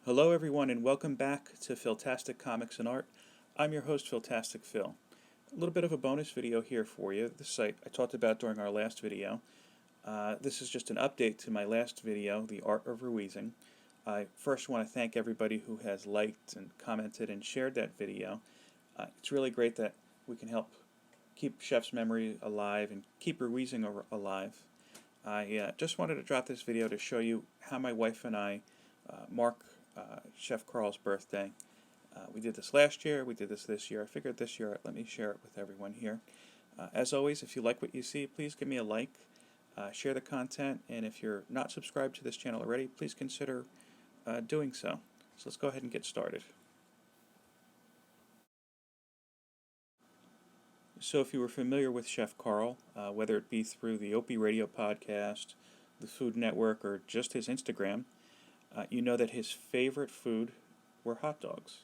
Hello everyone and welcome back to Philtastic Comics and Art. I'm your host Philtastic Phil. A little bit of a bonus video here for you. This site I talked about during our last video. This is just an update to my last video, the Art of Ruizing. I first want to thank everybody who has liked and commented and shared that video. It's really great that we can help keep Chef's memory alive and keep Ruizing alive. I just wanted to drop this video to show you how my wife and I mark Chef Carl's birthday. We did this last year, we did this year. I figured this year, let me share it with everyone here. As always, if you like what you see, please give me a like, share the content, and if you're not subscribed to this channel already, please consider doing so. So let's go ahead and get started. So if you were familiar with Chef Carl, whether it be through the Opie Radio podcast, the Food Network, or just his Instagram, you know that his favorite food were hot dogs.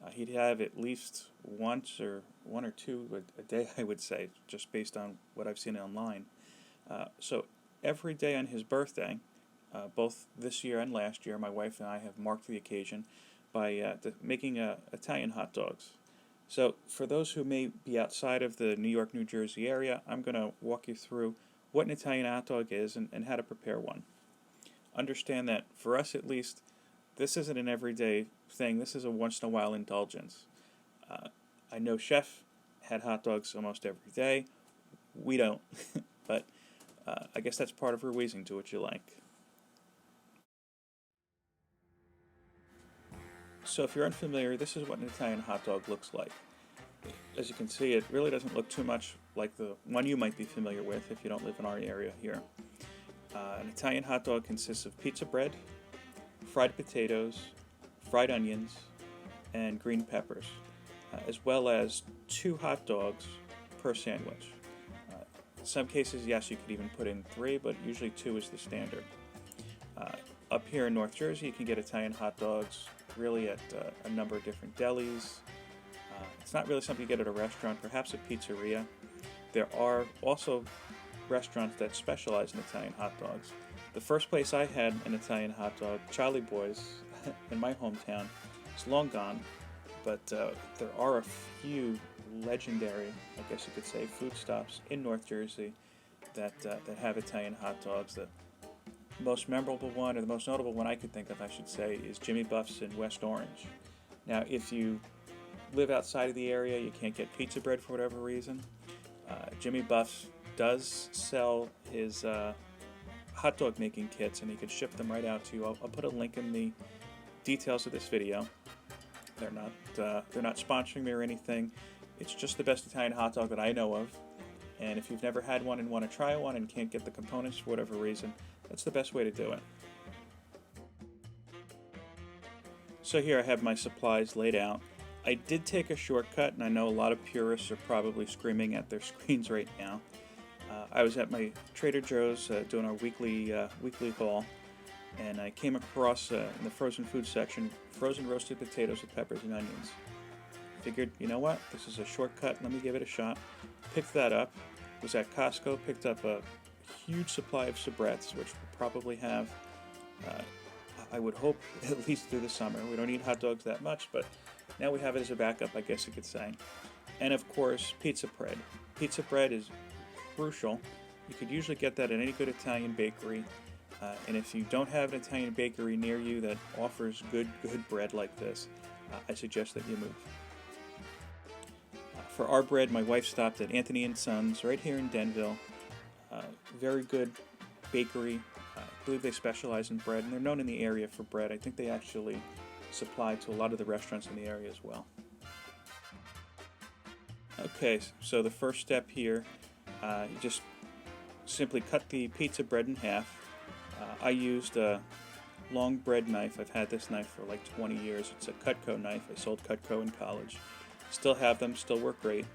He'd have at least one or two a day, I would say, just based on what I've seen online. So every day on his birthday, both this year and last year, my wife and I have marked the occasion by making Italian hot dogs. So for those who may be outside of the New York, New Jersey area, I'm going to walk you through what an Italian hot dog is and how to prepare one. Understand that for us at least, this isn't an everyday thing. This is a once-in-a-while indulgence. I know Chef had hot dogs almost every day. We don't, but I guess that's part of Ruizing. Do what you like. So if you're unfamiliar, this is what an Italian hot dog looks like. As you can see, it really doesn't look too much like the one you might be familiar with if you don't live in our area here. An Italian hot dog consists of pizza bread, fried potatoes, fried onions, and green peppers, as well as 2 hot dogs per sandwich. In some cases, yes, you could even put in 3, but usually 2 is the standard. Up here in North Jersey, you can get Italian hot dogs really at a number of different delis. It's not really something you get at a restaurant, perhaps a pizzeria. There are also restaurants that specialize in Italian hot dogs. The first place I had an Italian hot dog, Charlie Boy's, in my hometown, it's long gone, but there are a few legendary, I guess you could say, food stops in North Jersey that have Italian hot dogs. The most memorable one, or the most notable one I could think of, I should say, is Jimmy Buff's in West Orange. Now, if you live outside of the area, you can't get pizza bread for whatever reason, Jimmy Buff's does sell his hot dog making kits, and he could ship them right out to you. I'll put a link in the details of this video. They're not sponsoring me or anything. It's just the best Italian hot dog that I know of. And if you've never had one and want to try one and can't get the components for whatever reason, that's the best way to do it. So here I have my supplies laid out. I did take a shortcut, and I know a lot of purists are probably screaming at their screens right now. I was at my Trader Joe's doing our weekly haul, and I came across in the frozen food section frozen roasted potatoes with peppers and onions. Figured, you know what, this is a shortcut, let me give it a shot. Picked that up, was at Costco, picked up a huge supply of soubrettes, which we'll probably have, I would hope, at least through the summer. We don't eat hot dogs that much, but now we have it as a backup, I guess you could say. And of course, pizza bread. Pizza bread is crucial. You could usually get that at any good Italian bakery. And if you don't have an Italian bakery near you that offers good bread like this, I suggest that you move. For our bread, my wife stopped at Anthony & Sons right here in Denville. Very good bakery. I believe they specialize in bread, and they're known in the area for bread. I think they actually supply to a lot of the restaurants in the area as well. Okay, so the first step here, you just simply cut the pizza bread in half. I used a long bread knife. I've had this knife for like 20 years. It's a Cutco knife. I sold Cutco in college. Still have them, still work great.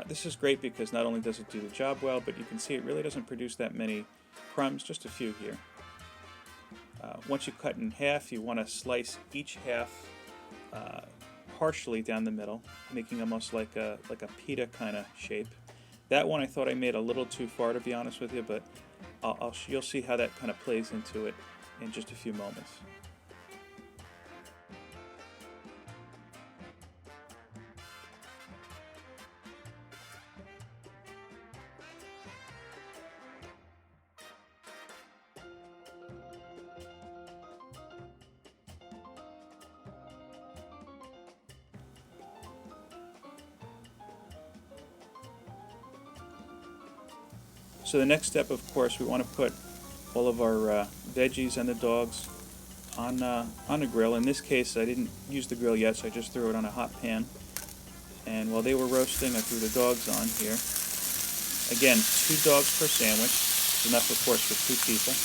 This is great because not only does it do the job well, but you can see it really doesn't produce that many crumbs, just a few here. Once you cut in half, you want to slice each half partially down the middle, making almost like a pita kind of shape. That one I thought I made a little too far, to be honest with you, but you'll see how that kind of plays into it in just a few moments. So the next step, of course, we want to put all of our veggies and the dogs on the grill. In this case, I didn't use the grill yet, so I just threw it on a hot pan. And while they were roasting, I threw the dogs on here. Again, 2 dogs per sandwich. Enough, of course, for 2 people.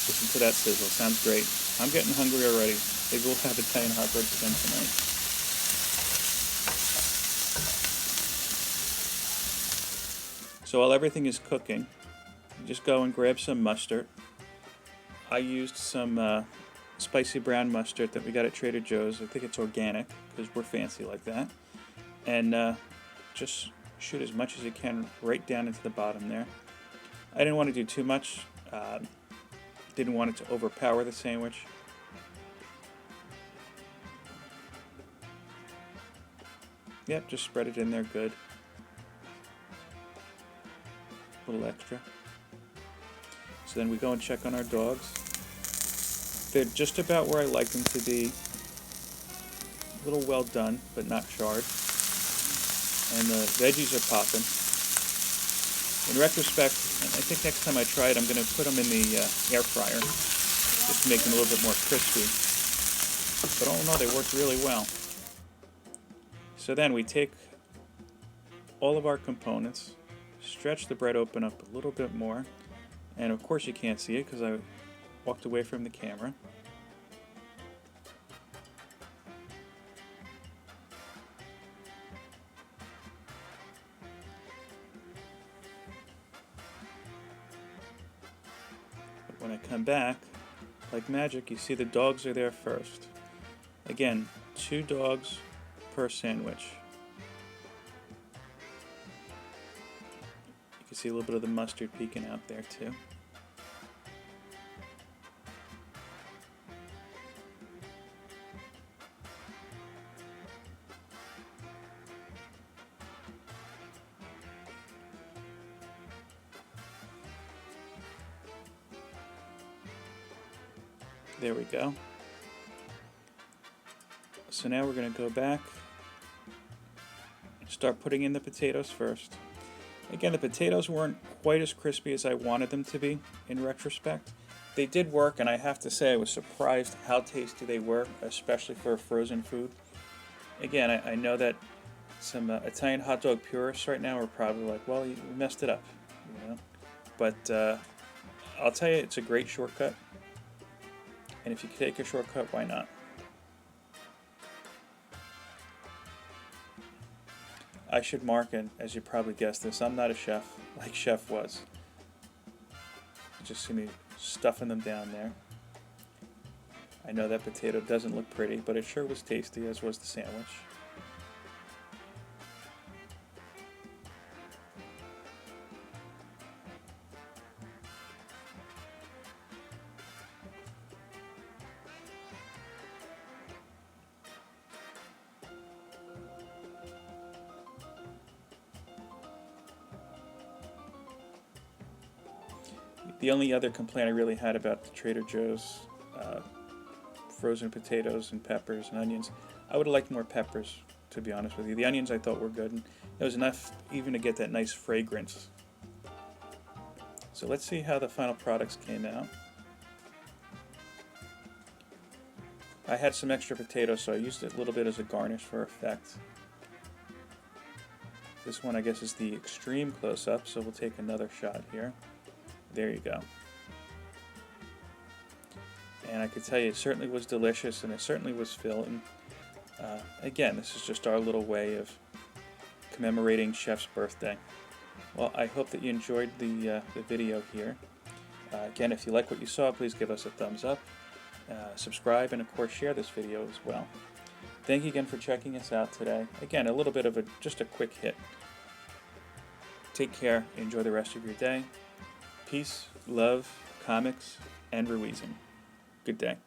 Listen to that sizzle. Sounds great. I'm getting hungry already. Maybe we'll have Italian hot dogs again tonight. So while everything is cooking, you just go and grab some mustard. I used some spicy brown mustard that we got at Trader Joe's. I think it's organic because we're fancy like that. And just shoot as much as you can right down into the bottom there. I didn't want to do too much. Didn't want it to overpower the sandwich. Yep, just spread it in there good. A little extra. So then we go and check on our dogs. They're just about where I like them to be. A little well done, but not charred. And the veggies are popping. In retrospect, I think next time I try it, I'm going to put them in the air fryer, just to make them a little bit more crispy. But all in all, they worked really well. So then we take all of our components, stretch the bread open up a little bit more, and of course you can't see it because I walked away from the camera. But when I come back, like magic, you see the dogs are there first. Again, 2 dogs per sandwich. You can see a little bit of the mustard peeking out there too. There we go. So now we're going to go back, start putting in the potatoes first. Again, the potatoes weren't quite as crispy as I wanted them to be in retrospect. They did work, and I have to say I was surprised how tasty they were, especially for a frozen food. Again, I know that some Italian hot dog purists right now are probably like, well, you messed it up, you know. But I'll tell you, it's a great shortcut. And if you can take a shortcut, why not? I should mark, and as you probably guessed this, I'm not a chef like Chef was. You just see me stuffing them down there. I know that potato doesn't look pretty, but it sure was tasty, as was the sandwich. The only other complaint I really had about the Trader Joe's frozen potatoes and peppers and onions, I would have liked more peppers, to be honest with you. The onions I thought were good, and it was enough even to get that nice fragrance. So let's see how the final products came out. I had some extra potatoes, so I used it a little bit as a garnish for effect. This one, I guess, is the extreme close-up, so we'll take another shot here. There you go. And I could tell you it certainly was delicious, and it certainly was filling. Again, this is just our little way of commemorating Chef's birthday. Well, I hope that you enjoyed the video here. Again, if you like what you saw, please give us a thumbs up, subscribe, and of course share this video as well. Thank you again for checking us out today. Again, a little bit of just a quick hit. Take care. Enjoy the rest of your day. Peace, love, comics, and Ruizing. Good day.